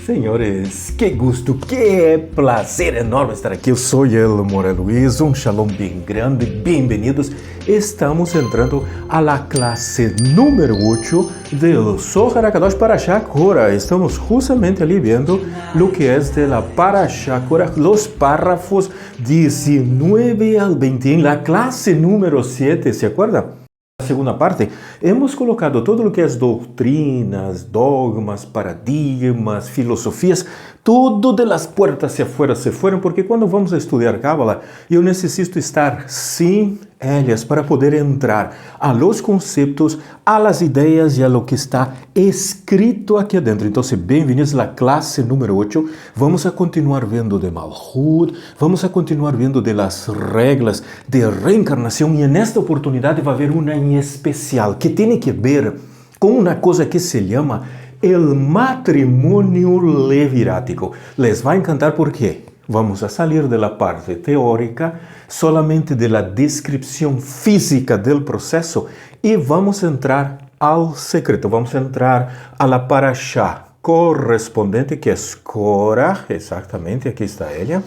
Senhores, que gusto, que prazer enorme estar aqui. Eu sou el Moré Luiz, um shalom bem grande, bem-vindos. Estamos entrando a la clase número 8 del Zohar HaKadosh Parashá Korah. Estamos justamente ali vendo lo que es de la Parashá Korah, los párrafos 19 al 20. En la clase número 7, ¿se acuerda? Na segunda parte, hemos colocado todo o que é doutrinas, dogmas, paradigmas, filosofias, tudo de las puertas hacia afuera se fueron, porque quando vamos a estudar Cábala, eu necessito estar sem elas para poder entrar a los conceptos, a las ideias e a lo que está escrito aqui adentro. Então, bem-vindos à classe número 8. Vamos a continuar vendo de Malhut, vamos a continuar vendo de las reglas de reencarnação e nesta oportunidade vai haver uma em especial que tem que ver com uma coisa que se chama el matrimônio levirático. Les vai encantar porque vamos a salir de la parte teórica, solamente de la descripción física del proceso y vamos a entrar al secreto, vamos a entrar a la parashá correspondente que es Korah, exactamente, aquí está ella.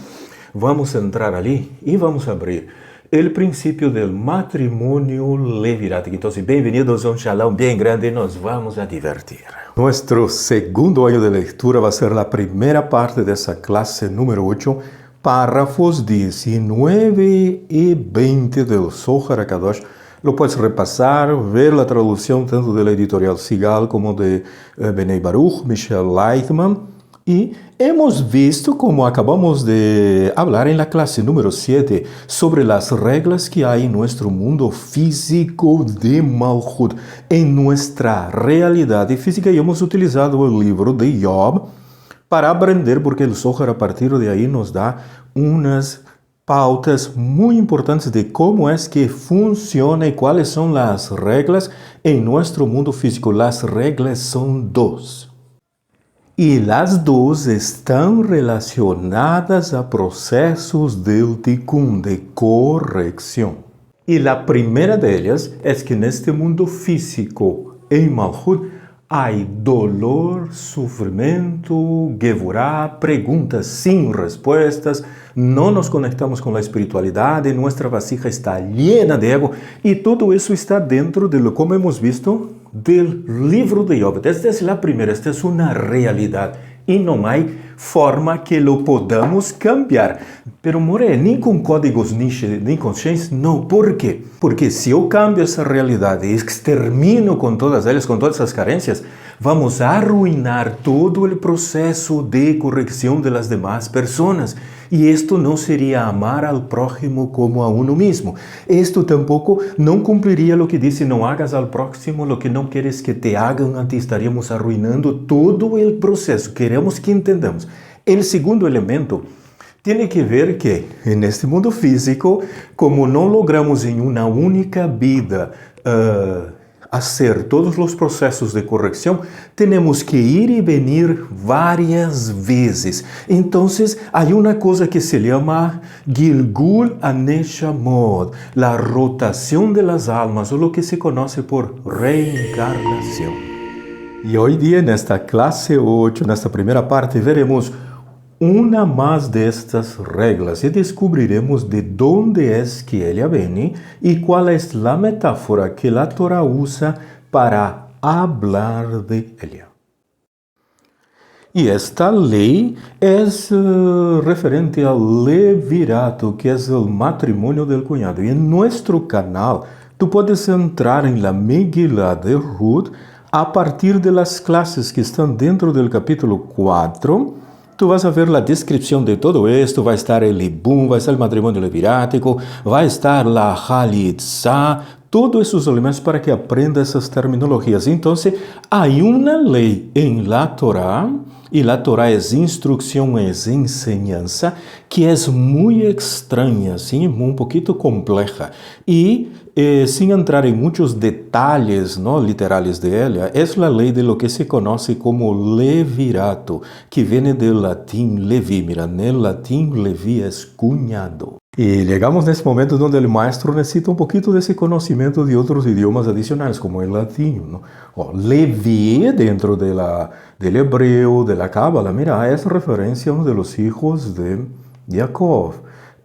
Vamos a entrar ali e vamos a abrir el princípio del matrimônio levirático. Entonces, bienvenidos a un shalom bien grande, nos vamos a divertir. Nuestro segundo año de lectura va a ser la primera parte de esa clase número 8, párrafos 19 y 20 del Zohar HaKadosh. Lo puedes repasar, ver la traducción tanto de la editorial Sigal como de Benei Baruch, Michel Leitman. Y hemos visto, como acabamos de hablar en la clase número 7, sobre las reglas que hay en nuestro mundo físico de Malhut, en nuestra realidad física, y hemos utilizado el libro de Job para aprender, porque el Zohar a partir de ahí nos da unas pautas muy importantes de cómo es que funciona y cuáles son las reglas en nuestro mundo físico. Las reglas son dos. E as duas estão relacionadas a processos del tikkun, de correção. E a primeira delas é que neste mundo físico, em Malhut, há dolor, sofrimento, gevurá, perguntas sem respostas, não nos conectamos com a espiritualidade, nossa vasija está llena de ego, e tudo isso está dentro de lo como hemos visto del livro de Job. Esta é a primeira, esta é uma realidade e não há forma que lo podamos cambiar. Pero, Moré, nem com códigos nem consciência, não. Por quê? Porque se eu cambio essa realidade e extermino com todas elas, com todas as carências, vamos arruinar todo o processo de correção das demais pessoas. E isto não seria amar ao próximo como a uno mesmo. Isto tampouco não cumpriria o que diz, não hagas ao próximo lo que não queres que te hagan, antes estaríamos arruinando todo o processo. Queremos que entendamos. O segundo elemento tem que ver que, neste mundo físico, como não logramos em uma única vida hacer todos os processos de correção, temos que ir e venir várias vezes. Então, há uma coisa que se chama Gilgul Aneshamot, a rotação de las almas, ou o que se conhece por reencarnação. E hoje dia, nesta classe 8, nesta primeira parte, veremos uma mais destas regras e descobriremos de onde é que ela vem e qual é a metáfora que a Torá usa para hablar de ela. E esta lei é referente ao levirato, que é o matrimônio del cunhado. E em nosso canal, tu podes entrar em la Megillah de Ruth a partir de las classes que estão dentro do capítulo 4. Tu vas a ver a descrição de todo esto, vai estar el Ibum, vai estar o matrimônio levirático, vai estar a Halitzá, todos esses elementos para que aprenda essas terminologias. Então, há uma lei em la Torá, e a Torá é instrução, é enseñança, que é muito estranha, sim, um pouquinho complexa. E, sem entrar em muitos detalhes literais dela, é a lei de lo que se conhece como levirato, que vem do latim levi. Mira, no latim levi é cunhado. Y llegamos nesse momento donde el maestro necesita un poquito de ese conocimiento de otros idiomas adicionales, como el latín, ¿no? Leví, dentro del hebreo, de la cábala, mira, es referencia a uno de los hijos de Jacob.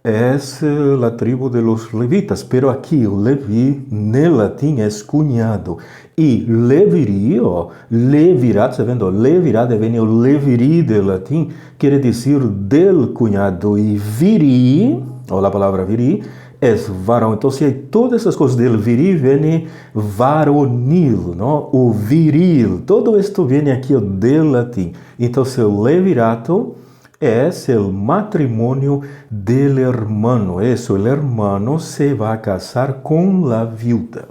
Es la tribu de los levitas, pero aquí Leví en el latín es cuñado. Y levirí, o levirá, ¿está viendo? Levirá viene el levirí del latín, quiere decir del cuñado. Y virí, o la palabra virí, es varón. Entonces, todas esas cosas del virí viene varonil, ¿no? O viril. Todo esto viene aquí del latín. Entonces, el levirato es el matrimonio del hermano. Eso, el hermano se va a casar con la viuda.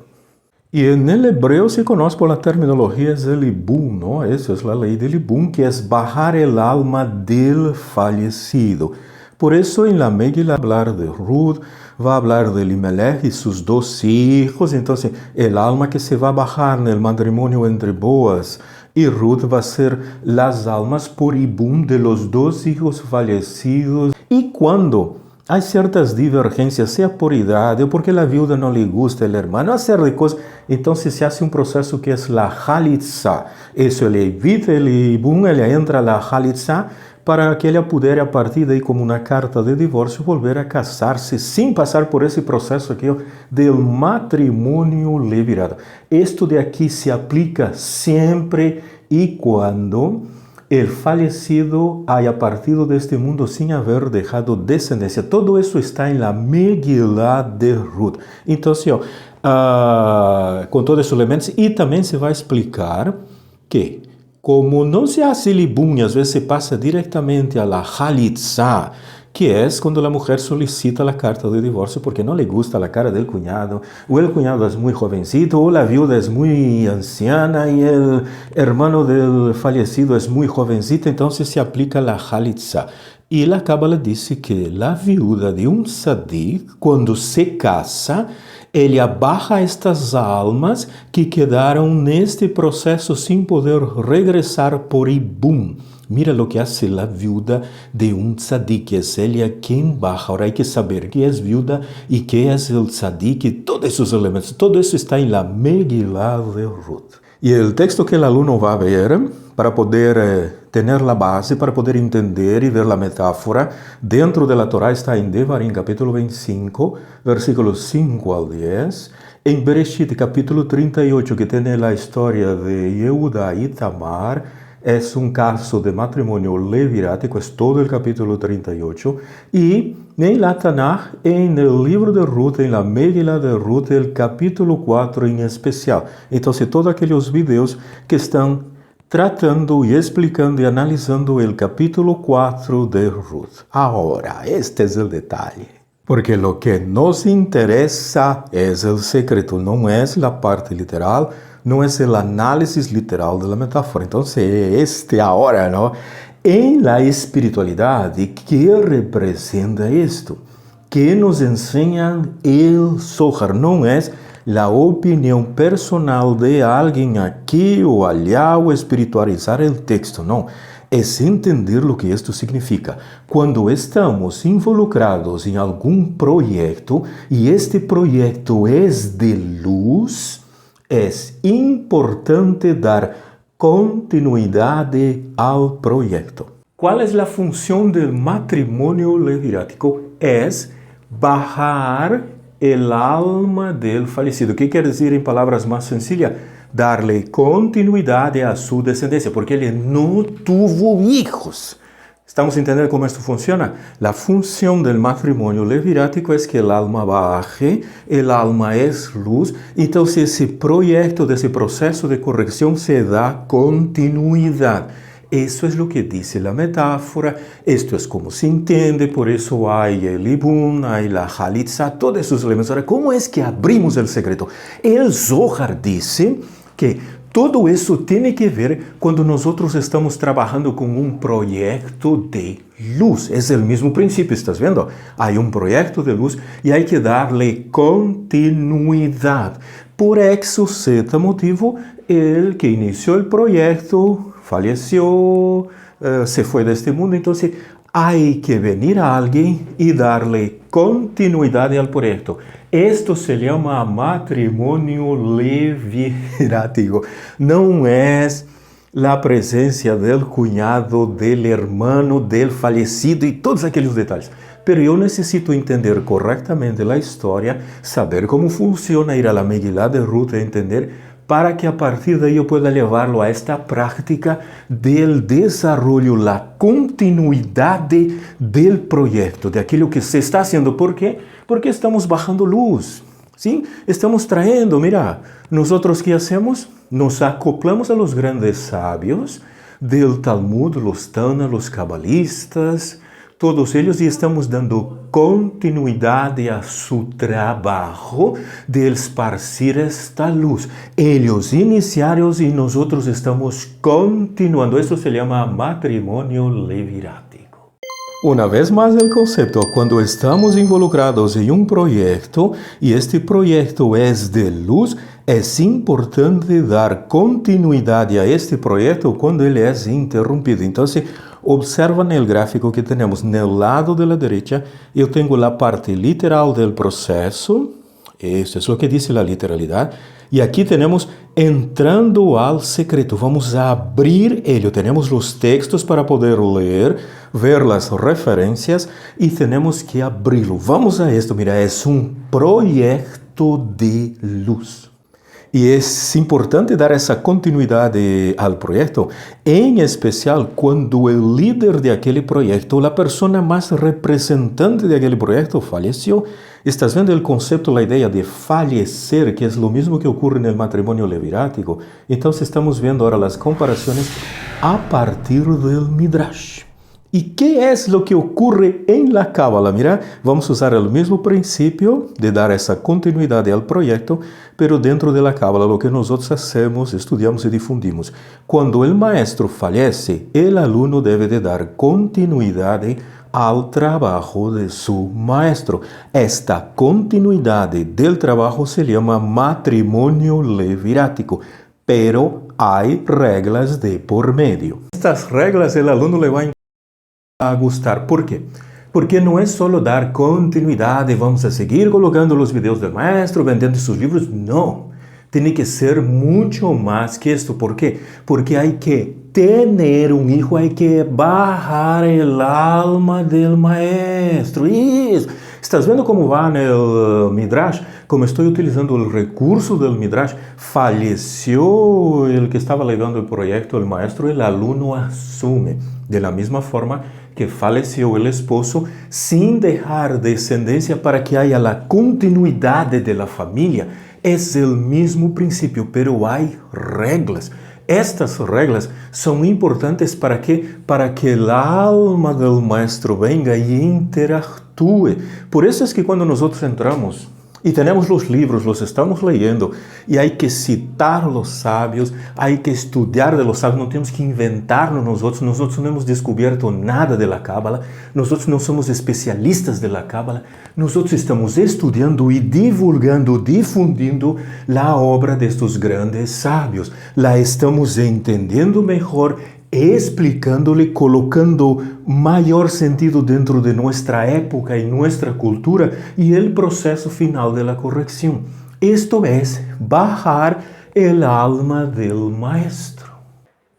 Y en el hebreo se conoce por la terminología del ibum, ¿no? Eso es la ley del ibum, que es bajar el alma del fallecido. Por eso en la Megilá hablar de Ruth, va a hablar de Elimelech y sus 2 hijos. Entonces, el alma que se va a bajar en el matrimonio entre Boaz y Ruth va a ser las almas por ibum de los 2 hijos fallecidos. Y cuando hay ciertas divergencias, sea por edad o porque la viuda no le gusta el hermano, hacer de cosas, entonces se hace un proceso que es la halitzá. Eso le evita el ibum, le entra la halitzá, para que ella pudiera, a partir de ahí, como una carta de divorcio, volver a casarse sin pasar por ese proceso aquí del matrimonio levirado. Esto de aquí se aplica siempre y cuando el fallecido haya partido de este mundo sin haber dejado descendencia. Todo eso está en la Megilá de Ruth. Entonces, con todos esos elementos, y también se va a explicar que como no se hace el ibum, às vezes se pasa directamente a la halitzá, que es cuando la mujer solicita la carta de divorcio porque no le gusta la cara del cuñado, o el cuñado es muy jovencito, o la viuda es muy anciana y el hermano del fallecido es muy jovencito, entonces se aplica la halitzá. Y la Cábala dice que la viuda de un tzadik, cuando se casa, ella baja estas almas que quedaron neste proceso sin poder regresar por ibum. Mira lo que hace la viuda de un tzadik, es ella quien baja. Ahora hay que saber qué es viuda y qué es el tzadik y todos esos elementos. Todo eso está en la Megilá de Ruth. Y el texto que el alumno va a ver, para poder tener la base, para poder entender y ver la metáfora, dentro de la Torá está en Devarim, capítulo 25, versículos 5 al 10, en Bereshit, capítulo 38, que tiene la historia de Yehuda y Tamar, es un caso de matrimonio levirático, es todo el capítulo 38, y en la Tanaj, en el libro de Ruth, en la Megilá de Ruth, el capítulo 4 en especial. Entonces, todos aquellos videos que están tratando y explicando y analizando el capítulo 4 de Ruth. Ahora, este es el detalle. Porque lo que nos interesa es el secreto, no es la parte literal, no es el análisis literal de la metáfora. Entonces, ahora, ¿no? En la espiritualidad, ¿qué representa esto? ¿Qué nos enseña el Zohar? No es la opinión personal de alguien aquí o allá o espiritualizar el texto, no. Es entender lo que esto significa. Cuando estamos involucrados en algún proyecto y este proyecto es de luz, es importante dar continuidad al proyecto. ¿Cuál es la función del matrimonio levirático? Es bajar el alma del fallecido. ¿Qué quiere decir en palabras más sencillas? Darle continuidad a su descendencia, porque él no tuvo hijos. ¿Estamos entendiendo cómo esto funciona? La función del matrimonio levirático es que el alma baje, el alma es luz, entonces ese proyecto, de ese proceso de corrección se da continuidad. Eso es lo que dice la metáfora, esto es como se entiende, por eso hay el ibum, hay la halitzá, todos esos elementos. Ahora, ¿cómo es que abrimos el secreto? El Zohar dice que todo eso tiene que ver cuando nosotros estamos trabajando con un proyecto de luz. Es el mismo principio, ¿estás viendo? Hay un proyecto de luz y hay que darle continuidad. Por X Z motivo, el que inició el proyecto falleció, se fue de este mundo. Entonces, hay que venir a alguien y darle continuidad al proyecto. Esto se llama matrimonio levirático. No es la presencia del cuñado, del hermano, del fallecido y todos aquellos detalles. Pero yo necesito entender correctamente la historia, saber cómo funciona, ir a la Megilá de Ruth e entender, para que a partir de ahí yo pueda llevarlo a esta práctica del desarrollo, la continuidad del proyecto, de aquello que se está haciendo. ¿Por qué? Porque estamos bajando luz, ¿sí? Estamos trayendo, mira, nosotros ¿qué hacemos? Nos acoplamos a los grandes sabios del Talmud, los Tana, los cabalistas, todos ellos, y estamos dando continuidad a su trabajo de esparcir esta luz. Ellos iniciaron y nosotros estamos continuando. Esto se llama matrimonio levirático. Una vez más el concepto, cuando estamos involucrados en un proyecto y este proyecto es de luz, es importante dar continuidad a este proyecto cuando él es interrumpido. Entonces, observan el gráfico que tenemos en el lado de la derecha. Yo tengo la parte literal del proceso. Eso es lo que dice la literalidad. Y aquí tenemos entrando al secreto. Vamos a abrir ello. Tenemos los textos para poder leer, ver las referencias y tenemos que abrirlo. Vamos a esto. Mira, es un proyecto de luz. Y es importante dar esa continuidad al proyecto, en especial cuando el líder de aquel proyecto, la persona más representante de aquel proyecto, falleció. Estás viendo el concepto, la idea de fallecer, que es lo mismo que ocurre en el matrimonio levirático. Entonces estamos viendo ahora las comparaciones a partir del Midrash. ¿Y qué es lo que ocurre en la Cábala? Mira, vamos a usar el mismo principio de dar esa continuidad al proyecto, pero dentro de la Cábala lo que nosotros hacemos, estudiamos y difundimos. Cuando el maestro fallece, el alumno debe de dar continuidad al trabajo de su maestro. Esta continuidad del trabajo se llama matrimonio levirático, pero hay reglas de por medio. Estas reglas el alumno le va a gustar. ¿Por qué? Porque no es solo dar continuidad y vamos a seguir colocando los videos del maestro, vendiendo sus libros. No, tiene que ser mucho más que esto. ¿Por qué? Porque hay que tener un hijo, hay que bajar el alma del maestro. Isso. ¿Estás viendo cómo va en el Midrash? Como estoy utilizando el recurso del Midrash, falleció el que estaba llevando el proyecto, el maestro, el alumno asume. De la misma forma que falleció el esposo, sin dejar descendencia para que haya la continuidad de la familia. Es el mismo principio, pero hay reglas. Estas reglas son importantes para que el alma del maestro venga y interactúe. Por eso es que cuando nosotros entramos y tenemos los libros, los estamos leyendo, y hay que citar los sabios, hay que estudiar de los sabios, no tenemos que inventarnos nosotros no hemos descubierto nada de la Cábala, nosotros no somos especialistas de la Cábala, nosotros estamos estudiando y divulgando, difundindo la obra de estos grandes sabios, la estamos entendiendo mejor, explicándole, colocando mayor sentido dentro de nuestra época y nuestra cultura y el proceso final de la corrección. Esto es bajar el alma del maestro.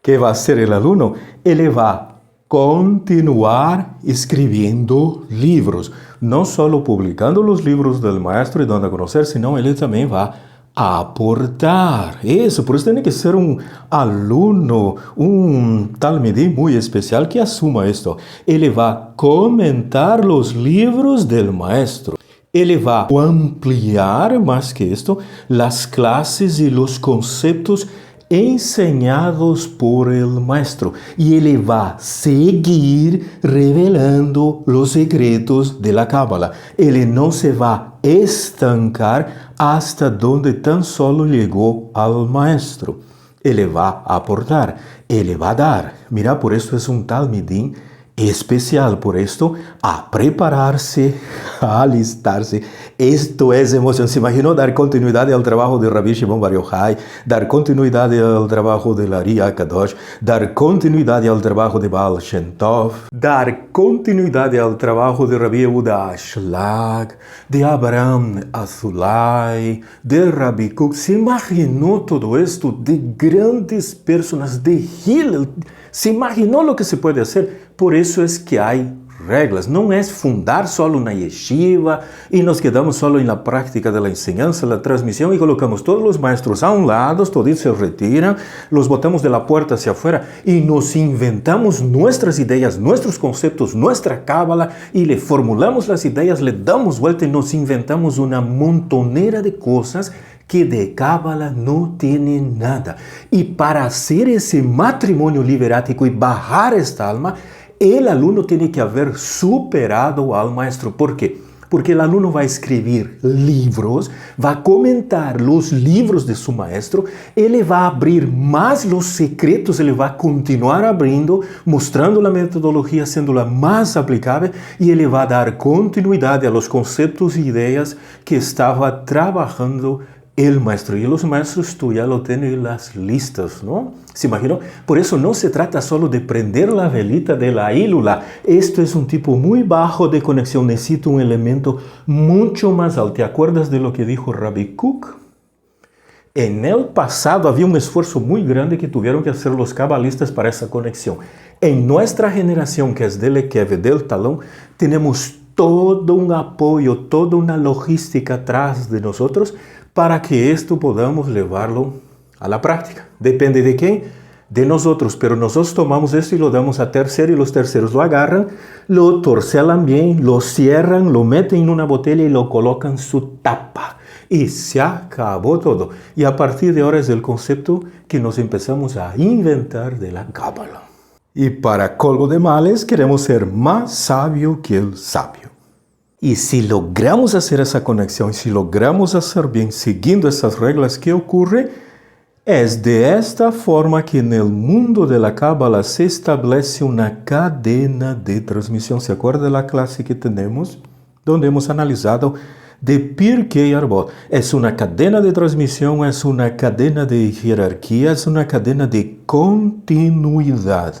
¿Qué va a hacer el alumno? Él va a continuar escribiendo libros, no solo publicando los libros del maestro y dando a conocer, sino él también va a aportar. Eso, por eso tiene que ser un alumno, un talmidí muy especial que asuma esto. Él va a comentar los libros del maestro. Él va a ampliar más que esto las clases y los conceptos enseñados por el maestro. Y él va a seguir revelando los secretos de la Cábala. Él no se va a estancar hasta donde tan solo llegó al maestro. Él va a aportar, él va a dar. Mira, por eso es un talmidín especial. Por esto, a prepararse, a alistarse. Esto es emoción. ¿Se imaginó dar continuidad al trabajo de Rabbi Shimon Bar Yochai, dar continuidad al trabajo de Ari HaKadosh, dar continuidad al trabajo de Baal Shem Tov, dar continuidad al trabajo de Rabbi Yehuda Ashlag, de Abraham Azulay, de Rabbi Kook? ¿Se imaginó todo esto de grandes personas de Hillel? ¿Se imaginó lo que se puede hacer? Por eso es que hay reglas. Não é fundar solo na yeshiva e nos quedamos solo na prática da enseñanza, da transmissão e colocamos todos os maestros a um lado, todos se retiram, los botamos de la puerta hacia afuera e nos inventamos nuestras ideias, nuestros conceptos, nuestra cábala e le formulamos as ideias, le damos vuelta e nos inventamos uma montonera de coisas que de cábala não tem nada. E para hacer esse matrimônio liberático e barrar esta alma, el aluno tiene que haber superado al maestro. ¿Por qué? Porque el alumno va a escribir libros, va a comentar los libros de su maestro, ele va a abrir más los secretos, ele va a continuar abrindo, mostrando la metodología, haciéndola más aplicable, y ele va a dar continuidad a los conceptos y ideas que estaba trabajando el maestro. Y los maestros tú ya lo tienes en las listas, ¿no? ¿Se imaginó? Por eso no se trata solo de prender la velita de la ílula. Esto es un tipo muy bajo de conexión. Necesita un elemento mucho más alto. ¿Te acuerdas de lo que dijo Rabbi Kook? En el pasado había un esfuerzo muy grande que tuvieron que hacer los cabalistas para esa conexión. En nuestra generación, que es del Ekev, del Talón, tenemos todo un apoyo, toda una logística atrás de nosotros para que esto podamos llevarlo a la práctica. Depende de quién, de nosotros, pero nosotros tomamos esto y lo damos a tercero y los terceros lo agarran, lo torcelan bien, lo cierran, lo meten en una botella y lo colocan su tapa. Y se acabó todo. Y a partir de ahora es el concepto que nos empezamos a inventar de la cábala. Y para colmo de males, queremos ser más sabio que el sabio. Y si logramos hacer esa conexión, si logramos hacer bien siguiendo esas reglas, ¿qué ocurre? Es de esta forma que en el mundo de la cábala se establece una cadena de transmisión. ¿Se acuerda de la clase que tenemos? Donde hemos analizado de Pirkei Avot. Es una cadena de transmisión, es una cadena de jerarquía, es una cadena de continuidad.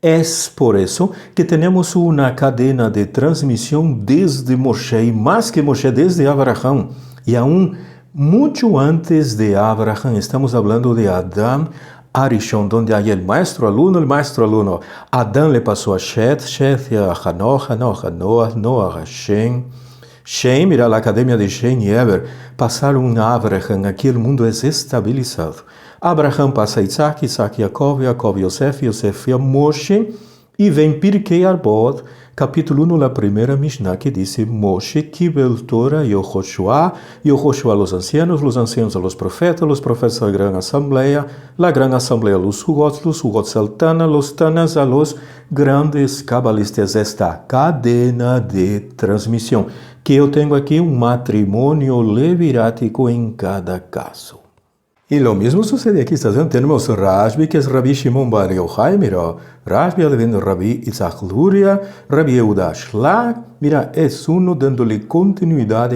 Es por eso que tenemos una cadena de transmisión desde Moshe, y más que Moshe, desde Abraham, y aún mucho antes de Abraham. Estamos hablando de Adán Arishon, donde hay el maestro alumno. Adán le pasó a Shet, Shet a Hanoch, Hanoch a Noah, Noah a Shem. Shem, irá a la academia de Shem y Eber, pasaron a Abraham. Aquí el mundo es estabilizado. Abraham passa a Isaac, Isaac a Jacob, Jacob a Yosef, Yosef a Moshe, e vem Pirkei Avot, capítulo 1, a primeira Mishnah, que diz: Moshe kibel Torah Yehoshua, Yehoshua a los ancianos a los profetas a la gran asamblea a los Hugot al Tana, los Tanas a los grandes cabalistas. Esta cadena de transmissão, que eu tenho aqui matrimônio levirático em cada caso. Y lo mismo sucede aquí. Tenemos Rashbi, que es Rabbi Shimon Bar Yochai, mira, Rashbi viene Rabbi Isaac Luria, Rabbi Yehuda Ashlag, mira, es uno dándole continuidad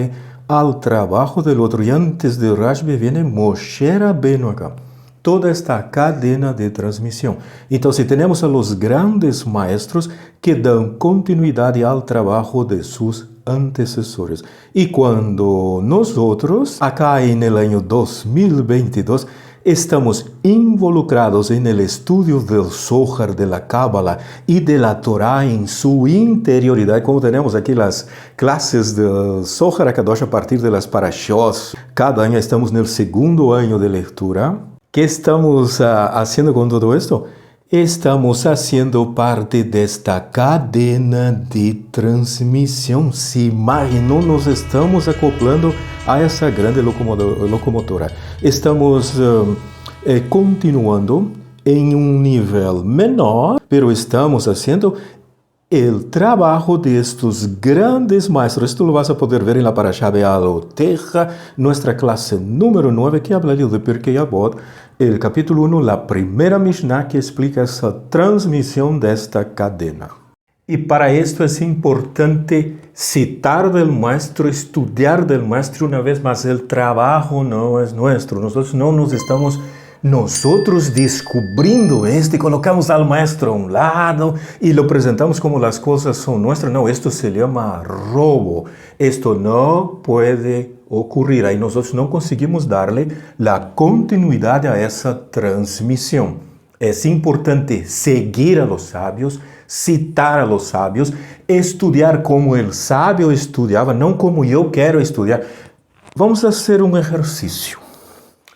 al trabajo del otro. Y antes de Rashbi viene Moshe Rabbeinu acá. Toda esta cadena de transmisión. Entonces tenemos a los grandes maestros que dan continuidad al trabajo de sus antecesores. Y cuando nosotros, acá en el año 2022, estamos involucrados en el estudio del Zohar, de la Cábala y de la Torá en su interioridad, como tenemos aquí las clases del Zohar HaKadosh a partir de las Parashot. Cada año estamos en el segundo año de lectura. ¿Qué estamos haciendo con todo esto? Estamos haciendo parte de esta cadena de transmisión. Se imaginou, nos estamos acoplando a essa grande locomotora. Estamos continuando em nível menor, pero estamos haciendo el trabajo de estos grandes maestros. Esto lo vas a poder ver en la Parashá Bealoteja, nuestra clase número 9, que habla de Pirkei Avot, el capítulo 1, la primera Mishnah que explica esa transmisión de esta cadena. Y para esto es importante citar del maestro, estudiar del maestro una vez más. El trabajo no es nuestro. Nosotros no nos estamos descubriendo esto y colocamos al maestro a un lado y lo presentamos como las cosas son nuestras. No, esto se llama robo. Esto no puede ocurrir. Ahí nosotros no conseguimos darle la continuidad a esa transmisión. Es importante seguir a los sabios, citar a los sabios, estudiar como el sabio estudiaba, no como yo quiero estudiar. Vamos a hacer un ejercicio.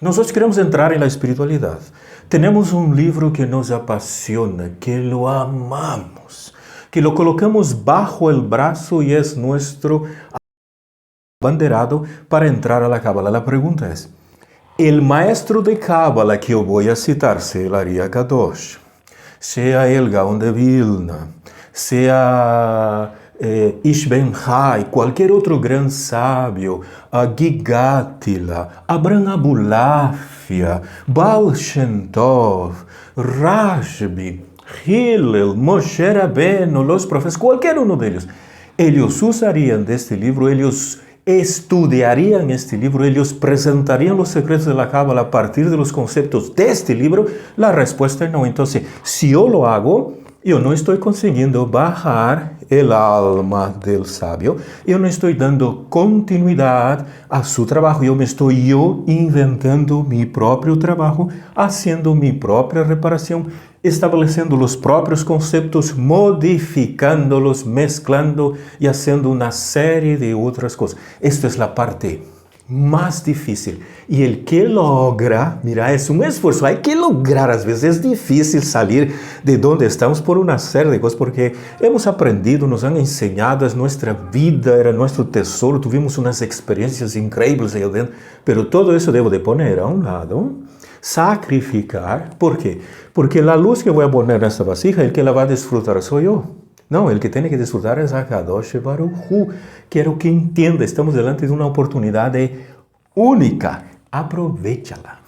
Nosotros queremos entrar en la espiritualidad. Tenemos un libro que nos apasiona, que lo amamos, que lo colocamos bajo el brazo y es nuestro abanderado para entrar a la Cábala. La pregunta es, el maestro de Cábala que yo voy a citar, sea el Ari Akadosh, sea el Gaón de Vilna, sea Ishben Hai, cualquier otro gran sabio, Gigátila, Abraham Abulafia, Baal Shem Tov, Rashbi, Hillel, Moshe Rabbeinu, los profetas, cualquier uno de ellos usarían de este libro, ellos estudiarían este libro, ellos presentarían los secretos de la Cábala a partir de los conceptos de este libro. La respuesta es no. Entonces, si yo lo hago, yo no estoy consiguiendo bajar el alma del sabio, yo no estoy dando continuidad a su trabajo, yo me estoy inventando mi propio trabajo, haciendo mi propia reparación, estableciendo los propios conceptos, modificándolos, mezclando y haciendo una serie de otras cosas. Esta es la parte más difícil. Y el que logra, mira, es un esfuerzo, hay que lograr, a veces es difícil salir de donde estamos por una serie de cosas, porque hemos aprendido, nos han enseñado, es nuestra vida, era nuestro tesoro, tuvimos unas experiencias increíbles ahí adentro, pero todo eso debo de poner a un lado, sacrificar. ¿Por qué? Porque la luz que voy a poner en esta vasija, el que la va a disfrutar soy yo. No, el que tiene que disfrutar es Akadosh Baruj Hu. Quiero que entienda, estamos delante de una oportunidad única. Aprovéchala.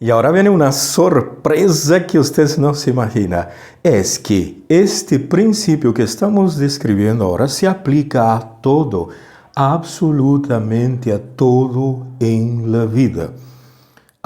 Y ahora viene una sorpresa que usted no se imagina. Es que este principio que estamos describiendo ahora se aplica a todo, absolutamente a todo en la vida.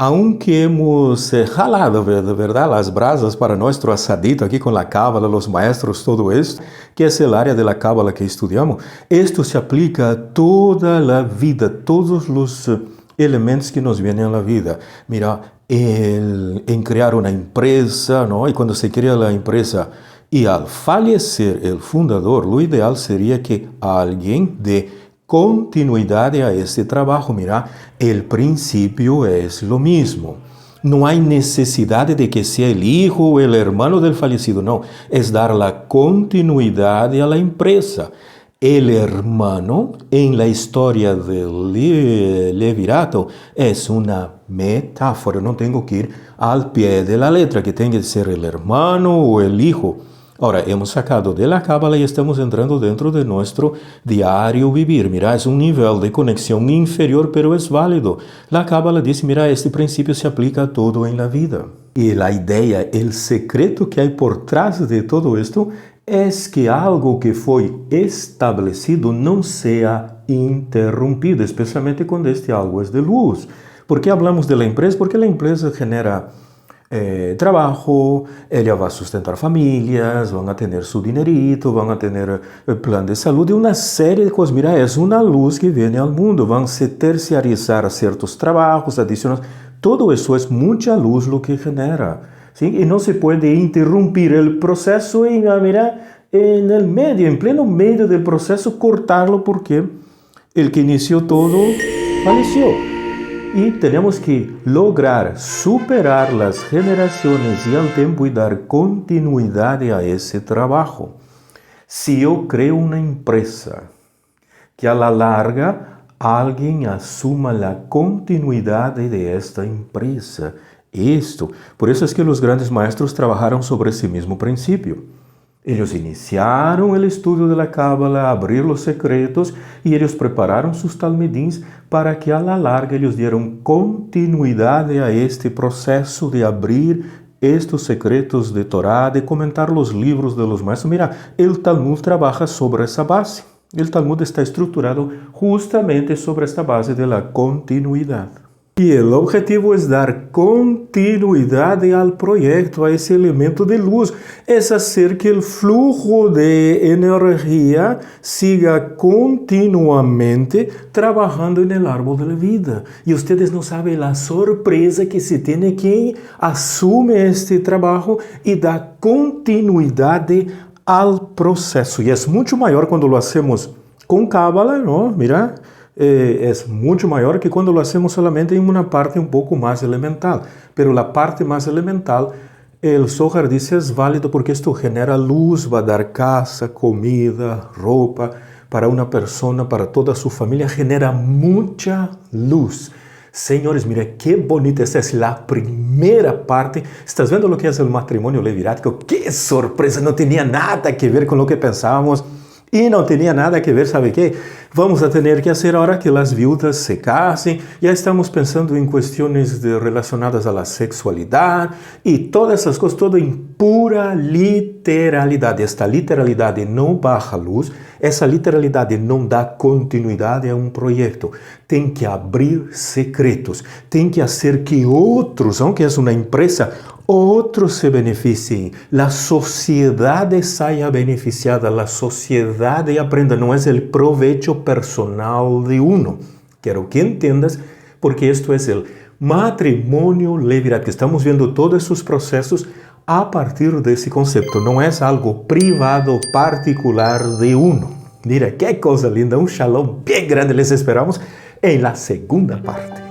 Aunque hemos jalado, ¿verdad?, las brasas para nuestro asadito aquí con la Cábala, los maestros, todo esto, que es el área de la Cábala que estudiamos, esto se aplica a toda la vida, todos los elementos que nos vienen a la vida. Mira, en crear una empresa, ¿no? Y cuando se crea la empresa y al fallecer el fundador, lo ideal sería que alguien de continuidad a este trabajo. Mira, el principio es lo mismo. No hay necesidad de que sea el hijo o el hermano del fallecido, no. Es dar la continuidad a la empresa. El hermano en la historia del Levirato es una metáfora. No tengo que ir al pie de la letra, que tenga que ser el hermano o el hijo. Ahora, hemos sacado de la Cábala y estamos entrando dentro de nuestro diario vivir. Mira, es un nivel de conexión inferior, pero es válido. La Cábala dice, mira, este principio se aplica a todo en la vida. Y la idea, el secreto que hay por detrás de todo esto es que algo que fue establecido no sea interrumpido, especialmente cuando este algo es de luz. ¿Por qué hablamos de la empresa? Porque la empresa genera trabajo, ella va a sustentar familias, van a tener su dinerito, van a tener plan de salud y una serie de cosas. Mira, es una luz que viene al mundo, van a terciarizar ciertos trabajos adicionales. Todo eso es mucha luz lo que genera, ¿sí? Y no se puede interrumpir el proceso y, mira, en el medio, en pleno medio del proceso, cortarlo porque el que inició todo falleció. Y tenemos que lograr superar las generaciones y el tiempo y dar continuidad a ese trabajo. Si yo creo una empresa, que a la larga alguien asuma la continuidad de esta empresa. Por eso es que los grandes maestros trabajaron sobre ese mismo principio. Ellos iniciaron el estudio de la Cábala, abrir los secretos y ellos prepararon sus talmidins para que a la larga ellos dieran continuidad a este proceso de abrir estos secretos de Torá, de comentar los libros de los maestros. Mira, el Talmud trabaja sobre esa base. El Talmud está estructurado justamente sobre esta base de la continuidad. Y el objetivo es dar continuidad al proyecto, a ese elemento de luz. Es hacer que el flujo de energía siga continuamente trabajando en el árbol de la vida. Y ustedes no saben la sorpresa que se tiene quien asume este trabajo y da continuidad al proceso. Y es mucho mayor cuando lo hacemos con Cábala, ¿no? Mira. Es mucho mayor que cuando lo hacemos solamente en una parte un poco más elemental. Pero la parte más elemental, el Zohar dice, es válido porque esto genera luz, va a dar casa, comida, ropa para una persona, para toda su familia, genera mucha luz. Señores, mira qué bonita, esta es la primera parte. ¿Estás viendo lo que es el matrimonio levirático? ¡Qué sorpresa! No tenía nada que ver con lo que pensábamos. Y no tenía nada que ver, ¿sabe qué? Vamos a tener que hacer ahora que las viudas se casen. Ya estamos pensando en cuestiones relacionadas a la sexualidad y todas esas cosas, todo en pura literalidad. Esta literalidad não baja luz, essa literalidade não dá continuidade a um projeto. Tem que abrir secretos, tem que hacer que outros, aunque é uma empresa, outros se beneficiem, a sociedade saia beneficiada, a sociedade aprenda, não é o proveito personal de uno. Quero que entendas, porque isto é o matrimônio levirático. Estamos vendo todos esses processos a partir desse conceito. Não é algo privado, particular de uno. Mira, que coisa linda, um shalom bem grande. Les esperamos em la segunda parte.